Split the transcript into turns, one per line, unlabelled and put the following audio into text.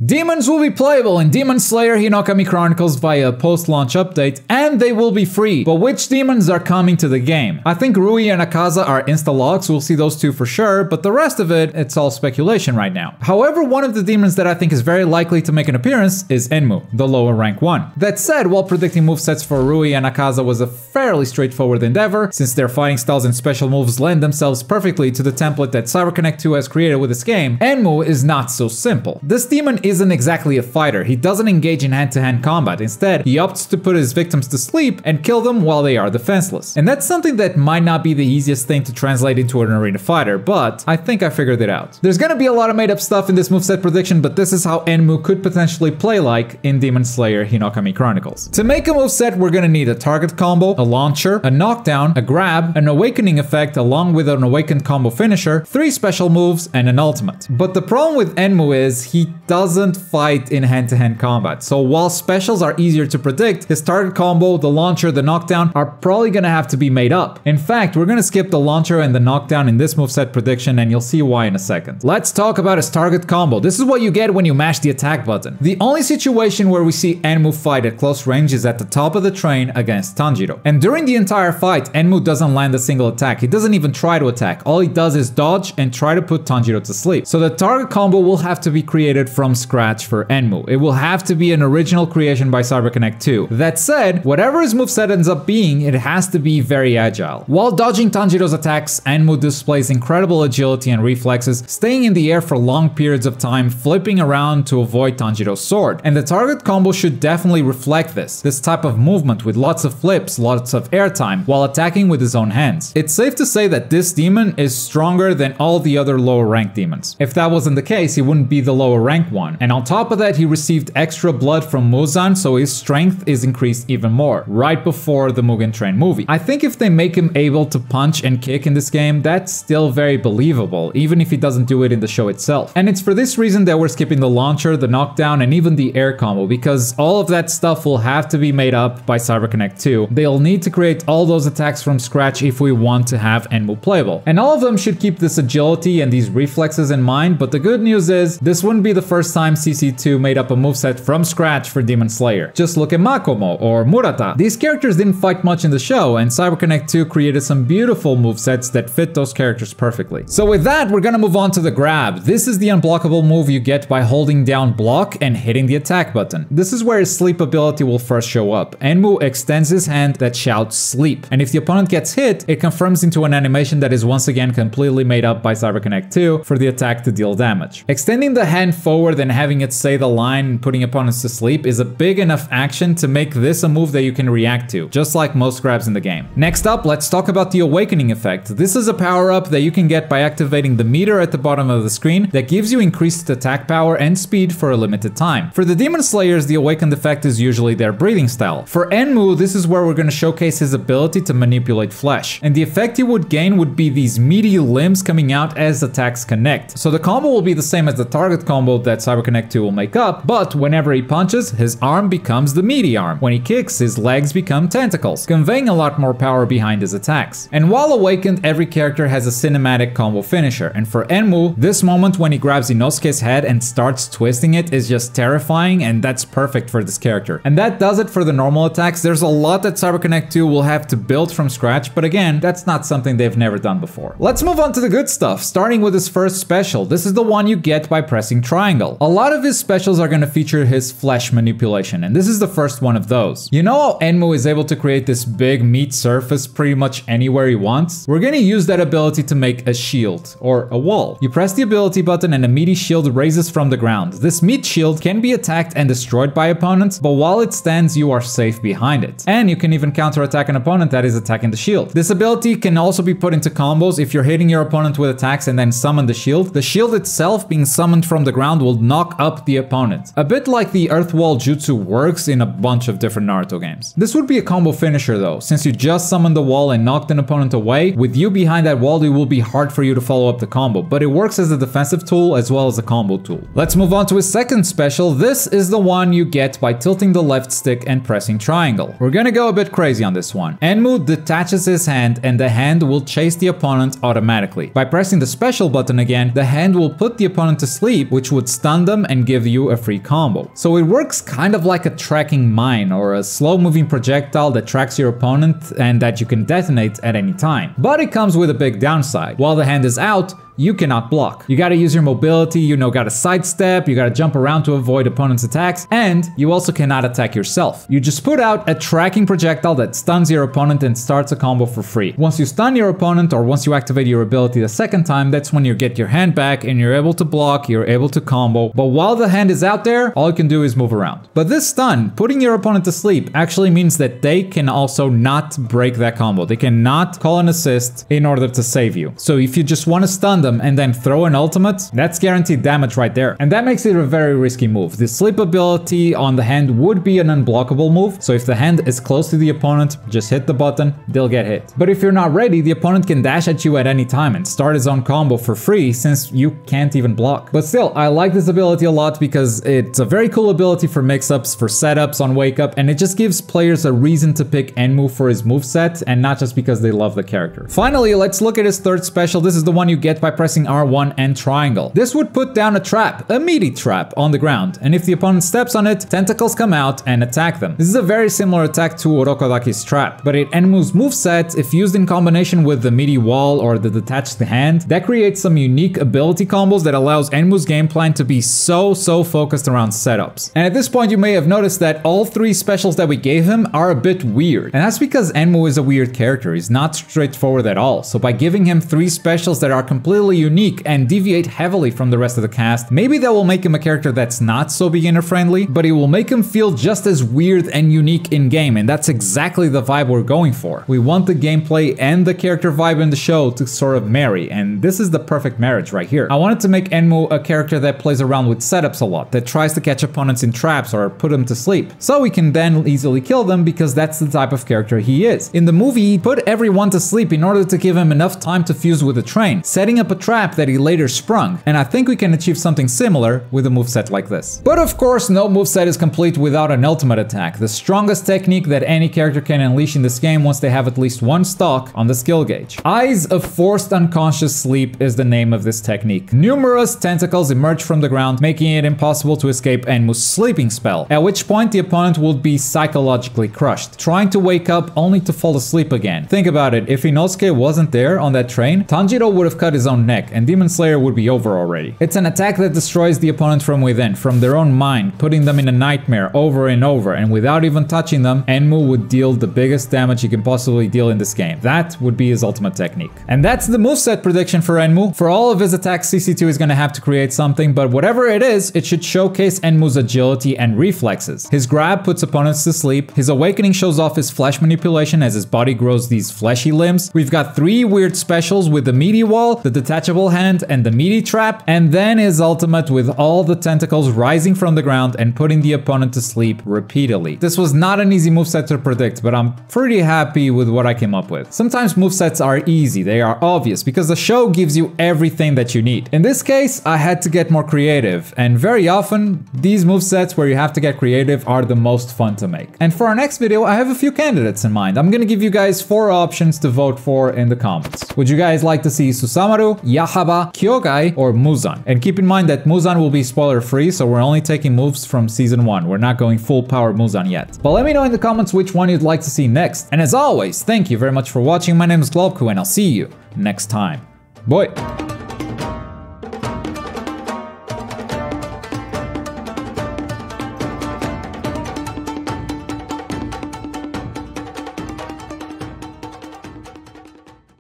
Demons will be playable in Demon Slayer Hinokami Chronicles via a post-launch update, and they will be free. But which demons are coming to the game? I think Rui and Akaza are insta-logs, we'll see those two for sure, but the rest of it, it's all speculation right now. However, one of the demons that I think is very likely to make an appearance is Enmu, the lower rank one. That said, while predicting movesets for Rui and Akaza was a fairly straightforward endeavor, since their fighting styles and special moves lend themselves perfectly to the template that CyberConnect 2 has created with this game, Enmu is not so simple. This demon isn't exactly a fighter, he doesn't engage in hand-to-hand combat, instead he opts to put his victims to sleep and kill them while they are defenseless. And that's something that might not be the easiest thing to translate into an arena fighter, but I think I figured it out. There's gonna be a lot of made up stuff in this moveset prediction, but this is how Enmu could potentially play like in Demon Slayer Hinokami Chronicles. To make a moveset, we're gonna need a target combo, a launcher, a knockdown, a grab, an awakening effect along with an awakened combo finisher, 3 special moves, and an ultimate. But the problem with Enmu is he doesn't fight in hand-to-hand combat, so while specials are easier to predict, his target combo, the launcher, the knockdown are probably gonna have to be made up. In fact, we're gonna skip the launcher and the knockdown in this moveset prediction, and you'll see why in a second. Let's talk about his target combo. This is what you get when you mash the attack button. The only situation where we see Enmu fight at close range is at the top of the train against Tanjiro. And during the entire fight, Enmu doesn't land a single attack. He doesn't even try to attack. All he does is dodge and try to put Tanjiro to sleep. So the target combo will have to be created from scratch for Enmu. It will have to be an original creation by CyberConnect 2. That said, whatever his moveset ends up being, it has to be very agile. While dodging Tanjiro's attacks, Enmu displays incredible agility and reflexes, staying in the air for long periods of time, flipping around to avoid Tanjiro's sword. And the target combo should definitely reflect this type of movement with lots of flips, lots of airtime, while attacking with his own hands. It's safe to say that this demon is stronger than all the other lower ranked demons. If that wasn't the case, he wouldn't be the lower ranked one. And on top of that, he received extra blood from Muzan, so his strength is increased even more, right before the Mugen Train movie. I think if they make him able to punch and kick in this game, that's still very believable, even if he doesn't do it in the show itself. And it's for this reason that we're skipping the launcher, the knockdown, and even the air combo, because all of that stuff will have to be made up by CyberConnect 2. They'll need to create all those attacks from scratch if we want to have Enmu playable. And all of them should keep this agility and these reflexes in mind, but the good news is, this wouldn't be the first time CC2 made up a moveset from scratch for Demon Slayer. Just look at Makomo or Murata. These characters didn't fight much in the show, and CyberConnect 2 created some beautiful movesets that fit those characters perfectly. So with that, we're gonna move on to the grab. This is the unblockable move you get by holding down block and hitting the attack button. This is where his sleep ability will first show up. Enmu extends his hand that shouts sleep, and if the opponent gets hit, it confirms into an animation that is once again completely made up by CyberConnect 2 for the attack to deal damage. Extending the hand forward and having it say the line and putting opponents to sleep is a big enough action to make this a move that you can react to, just like most grabs in the game. Next up, let's talk about the awakening effect. This is a power-up that you can get by activating the meter at the bottom of the screen that gives you increased attack power and speed for a limited time. For the Demon Slayers, the awakened effect is usually their breathing style. For Enmu, this is where we're going to showcase his ability to manipulate flesh, and the effect he would gain would be these meaty limbs coming out as attacks connect. So the combo will be the same as the target combo that CyberConnect 2 will make up, but whenever he punches, his arm becomes the meaty arm. When he kicks, his legs become tentacles, conveying a lot more power behind his attacks. And while awakened, every character has a cinematic combo finisher, and for Enmu, this moment when he grabs Inosuke's head and starts twisting it is just terrifying, and that's perfect for this character. And that does it for the normal attacks. There's a lot that CyberConnect 2 will have to build from scratch, but again, that's not something they've never done before. Let's move on to the good stuff, starting with his first special. This is the one you get by pressing triangle. A lot of his specials are going to feature his flesh manipulation, and this is the first one of those. You know how Enmu is able to create this big meat surface pretty much anywhere he wants? We're going to use that ability to make a shield, or a wall. You press the ability button and a meaty shield raises from the ground. This meat shield can be attacked and destroyed by opponents, but while it stands, you are safe behind it. And you can even counterattack an opponent that is attacking the shield. This ability can also be put into combos if you're hitting your opponent with attacks and then summon the shield. The shield itself being summoned from the ground will knock up the opponent. A bit like the Earth Wall Jutsu works in a bunch of different Naruto games. This would be a combo finisher though, since you just summoned the wall and knocked an opponent away. With you behind that wall, it will be hard for you to follow up the combo, but it works as a defensive tool as well as a combo tool. Let's move on to his second special. This is the one you get by tilting the left stick and pressing triangle. We're gonna go a bit crazy on this one. Enmu detaches his hand and the hand will chase the opponent automatically. By pressing the special button again, the hand will put the opponent to sleep, which would stun stun them and give you a free combo. So it works kind of like a tracking mine or a slow-moving projectile that tracks your opponent and that you can detonate at any time. But it comes with a big downside. While the hand is out, you cannot block. You gotta use your mobility, you know, gotta sidestep, you gotta jump around to avoid opponent's attacks, and you also cannot attack yourself. You just put out a tracking projectile that stuns your opponent and starts a combo for free. Once you stun your opponent or once you activate your ability the second time, that's when you get your hand back and you're able to block, you're able to combo. But while the hand is out there, all you can do is move around. But this stun, putting your opponent to sleep, actually means that they can also not break that combo. They cannot call an assist in order to save you. So if you just want to stun them and then throw an ultimate, that's guaranteed damage right there. And that makes it a very risky move. The sleep ability on the hand would be an unblockable move, so if the hand is close to the opponent, just hit the button, they'll get hit. But if you're not ready, the opponent can dash at you at any time and start his own combo for free since you can't even block. But still, I like this ability a lot because it's a very cool ability for mix-ups, for setups on Wake Up, and it just gives players a reason to pick Enmu for his moveset and not just because they love the character. Finally, let's look at his third special. This is the one you get by pressing R1 and triangle. This would put down a trap, a meaty trap, on the ground, and if the opponent steps on it, tentacles come out and attack them. This is a very similar attack to Orokodaki's trap, but in Enmu's moveset, if used in combination with the meaty wall or the detached hand, that creates some unique ability combos that allows Enmu's game plan to be so focused around setups. And at this point, you may have noticed that all three specials that we gave him are a bit weird, and that's because Enmu is a weird character. He's not straightforward at all, so by giving him three specials that are completely unique and deviate heavily from the rest of the cast, maybe that will make him a character that's not so beginner friendly, but it will make him feel just as weird and unique in game, and that's exactly the vibe we're going for. We want the gameplay and the character vibe in the show to sort of marry, and this is the perfect marriage right here. I wanted to make Enmu a character that plays around with setups a lot, that tries to catch opponents in traps or put them to sleep, so we can then easily kill them because that's the type of character he is. In the movie, he put everyone to sleep in order to give him enough time to fuse with the train, setting up a trap that he later sprung, and I think we can achieve something similar with a moveset like this. But of course, no moveset is complete without an ultimate attack, the strongest technique that any character can unleash in this game once they have at least one stock on the skill gauge. Eyes of Forced Unconscious Sleep is the name of this technique. Numerous tentacles emerge from the ground, making it impossible to escape Enmu's sleeping spell, at which point the opponent would be psychologically crushed, trying to wake up only to fall asleep again. Think about it, if Inosuke wasn't there on that train, Tanjiro would have cut his own neck and Demon Slayer would be over already. It's an attack that destroys the opponent from within, from their own mind, putting them in a nightmare over and over, and without even touching them, Enmu would deal the biggest damage he can possibly deal in this game. That would be his ultimate technique. And that's the moveset prediction for Enmu. For all of his attacks, CC2 is gonna have to create something, but whatever it is, it should showcase Enmu's agility and reflexes. His grab puts opponents to sleep, his awakening shows off his flesh manipulation as his body grows these fleshy limbs. We've got three weird specials with the meaty wall, the detachable hand, and the meaty trap, and then his ultimate with all the tentacles rising from the ground and putting the opponent to sleep repeatedly. This was not an easy moveset to predict, but I'm pretty happy with what I came up with. Sometimes movesets are easy, they are obvious, because the show gives you everything that you need. In this case, I had to get more creative, and very often, these movesets where you have to get creative are the most fun to make. And for our next video, I have a few candidates in mind. I'm gonna give you guys 4 options to vote for in the comments. Would you guys like to see Susamaru, Yahaba, Kyogai, or Muzan? And keep in mind that Muzan will be spoiler free, so we're only taking moves from season 1. We're not going full power Muzan yet. But let me know in the comments which one you'd like to see next. And as always, thank you very much for watching. My name is Globku and I'll see you next time. Bye!